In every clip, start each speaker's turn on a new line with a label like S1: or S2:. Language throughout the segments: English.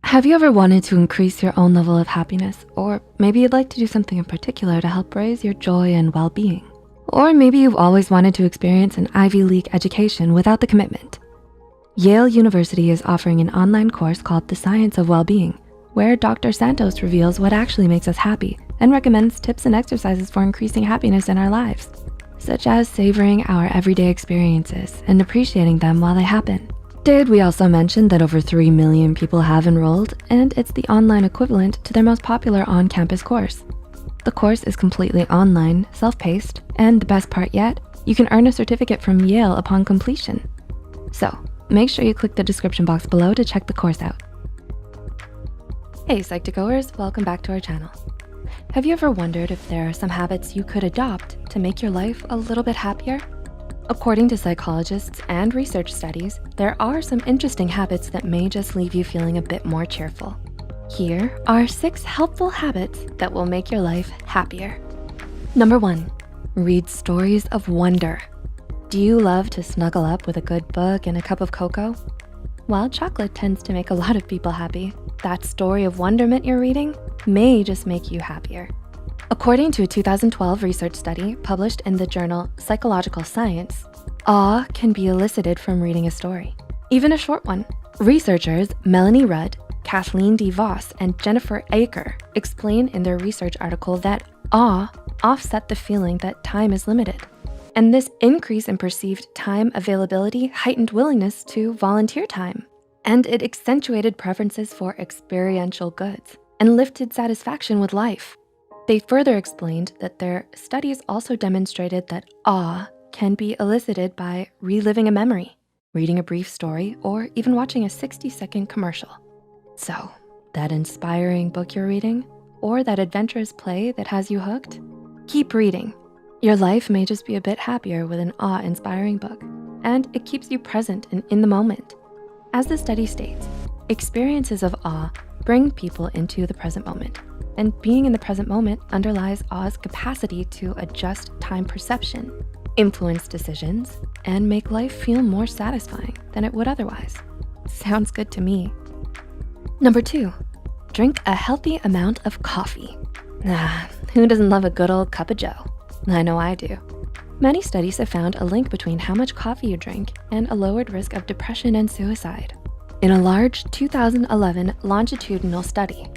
S1: Have you ever wanted to increase your own level of happiness? Or maybe you'd like to do something in particular to help raise your joy and well-being? Or maybe you've always wanted to experience an Ivy League education without the commitment. Yale University is offering an online course called The Science of Well-Being, where Dr. Santos reveals what actually makes us happy and recommends tips and exercises for increasing happiness in our lives, such as savoring our everyday experiences and appreciating them while they happen. Did we also mention that over 3 million people have enrolled, and it's the online equivalent to their most popular on-campus course. The course is completely online, self-paced, and the best part yet, you can earn a certificate from Yale upon completion. So make sure you click the description box below to check the course out. Hey Psych2Goers, welcome back to our channel. Have you ever wondered if there are some habits you could adopt to make your life a little bit happier? According to psychologists and research studies, there are some interesting habits that may just leave you feeling a bit more cheerful. Here are 6 helpful habits that will make your life happier. Number 1, read stories of wonder. Do you love to snuggle up with a good book and a cup of cocoa? While chocolate tends to make a lot of people happy, that story of wonderment you're reading may just make you happier. According to a 2012 research study published in the journal Psychological Science, awe can be elicited from reading a story, even a short one. Researchers Melanie Rudd, Kathleen D. Voss, and Jennifer Aker explain in their research article that awe offset the feeling that time is limited. And this increase in perceived time availability heightened willingness to volunteer time. And it accentuated preferences for experiential goods and lifted satisfaction with life. They further explained that their studies also demonstrated that awe can be elicited by reliving a memory, reading a brief story, or even watching a 60-second commercial. So, that inspiring book you're reading, or that adventurous play that has you hooked? Keep reading. Your life may just be a bit happier with an awe-inspiring book, and it keeps you present and in the moment. As the study states, experiences of awe bring people into the present moment. And being in the present moment underlies awe's capacity to adjust time perception, influence decisions, and make life feel more satisfying than it would otherwise. Sounds good to me. Number 2, drink a healthy amount of coffee. Who doesn't love a good old cup of joe? I know I do. Many studies have found a link between how much coffee you drink and a lowered risk of depression and suicide. In a large 2011 longitudinal study,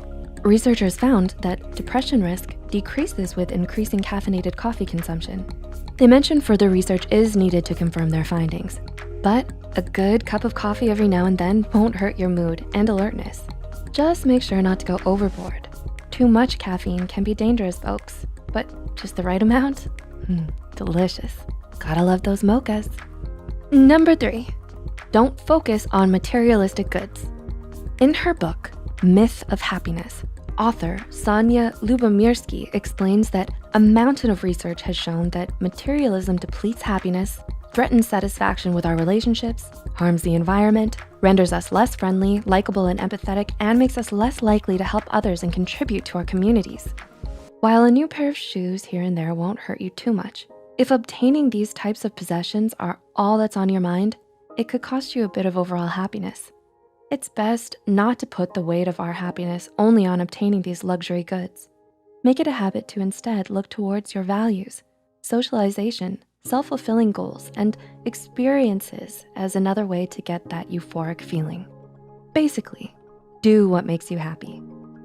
S1: researchers found that depression risk decreases with increasing caffeinated coffee consumption. They mentioned further research is needed to confirm their findings, but a good cup of coffee every now and then won't hurt your mood and alertness. Just make sure not to go overboard. Too much caffeine can be dangerous, folks, but just the right amount? Delicious. Gotta love those mochas. Number 3, don't focus on materialistic goods. In her book, Myth of Happiness, author Sonia Lubomirsky explains that a mountain of research has shown that materialism depletes happiness, threatens satisfaction with our relationships, harms the environment, renders us less friendly, likable, and empathetic, and makes us less likely to help others and contribute to our communities. While a new pair of shoes here and there won't hurt you too much, if obtaining these types of possessions are all that's on your mind, it could cost you a bit of overall happiness. It's best not to put the weight of our happiness only on obtaining these luxury goods. Make it a habit to instead look towards your values, socialization, self-fulfilling goals, and experiences as another way to get that euphoric feeling. Basically, do what makes you happy.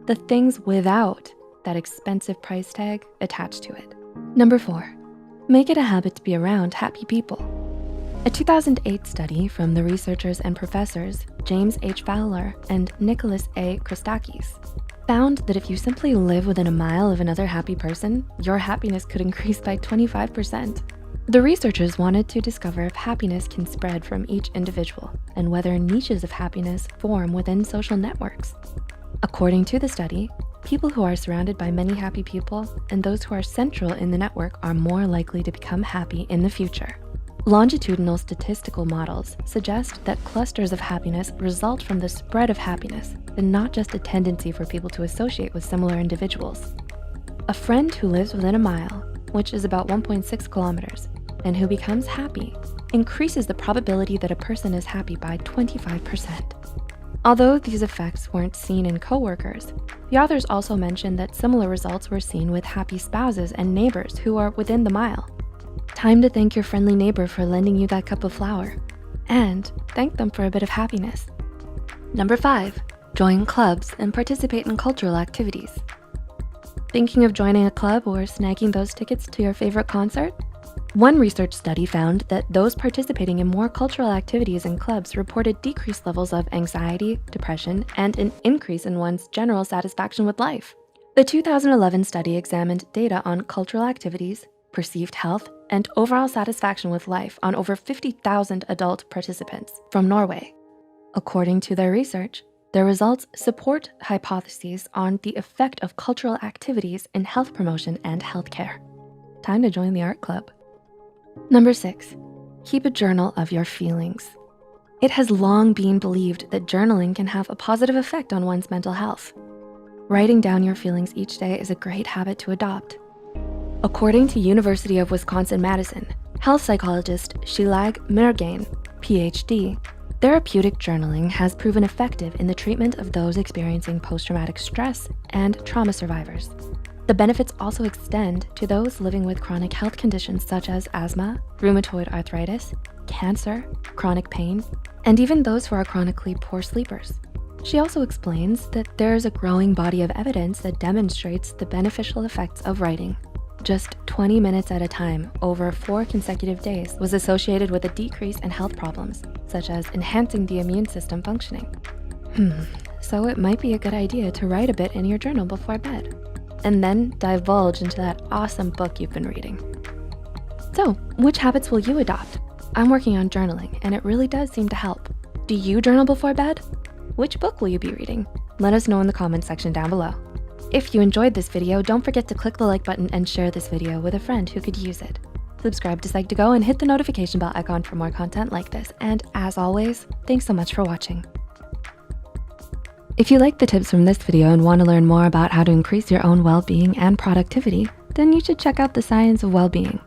S1: The things without that expensive price tag attached to it. Number 4, make it a habit to be around happy people. A 2008 study from the researchers and professors James H. Fowler and Nicholas A. Christakis found that if you simply live within a mile of another happy person, your happiness could increase by 25%. The researchers wanted to discover if happiness can spread from each individual and whether niches of happiness form within social networks. According to the study, people who are surrounded by many happy people and those who are central in the network are more likely to become happy in the future. Longitudinal statistical models suggest that clusters of happiness result from the spread of happiness and not just a tendency for people to associate with similar individuals. A friend who lives within a mile, which is about 1.6 kilometers, and who becomes happy increases the probability that a person is happy by 25%. Although these effects weren't seen in coworkers, the authors also mentioned that similar results were seen with happy spouses and neighbors who are within the mile. Time to thank your friendly neighbor for lending you that cup of flour, and thank them for a bit of happiness. Number 5, join clubs and participate in cultural activities. Thinking of joining a club or snagging those tickets to your favorite concert? One research study found that those participating in more cultural activities in clubs reported decreased levels of anxiety, depression, and an increase in one's general satisfaction with life. The 2011 study examined data on cultural activities, perceived health, and overall satisfaction with life on over 50,000 adult participants from Norway. According to their research, their results support hypotheses on the effect of cultural activities in health promotion and healthcare. Time to join the art club. Number 6, keep a journal of your feelings. It has long been believed that journaling can have a positive effect on one's mental health. Writing down your feelings each day is a great habit to adopt. According to University of Wisconsin-Madison, health psychologist Shilag Mergain, PhD, therapeutic journaling has proven effective in the treatment of those experiencing post-traumatic stress and trauma survivors. The benefits also extend to those living with chronic health conditions such as asthma, rheumatoid arthritis, cancer, chronic pain, and even those who are chronically poor sleepers. She also explains that there's a growing body of evidence that demonstrates the beneficial effects of writing. Just 20 minutes at a time over 4 consecutive days was associated with a decrease in health problems, such as enhancing the immune system functioning. So it might be a good idea to write a bit in your journal before bed, and then divulge into that awesome book you've been reading. So, which habits will you adopt? I'm working on journaling, and it really does seem to help. Do you journal before bed? Which book will you be reading? Let us know in the comments section down below. If you enjoyed this video, don't forget to click the like button and share this video with a friend who could use it. Subscribe to Psych2Go and hit the notification bell icon for more content like this. And as always, thanks so much for watching. If you like the tips from this video and want to learn more about how to increase your own well-being and productivity, then you should check out The Science of Well-Being,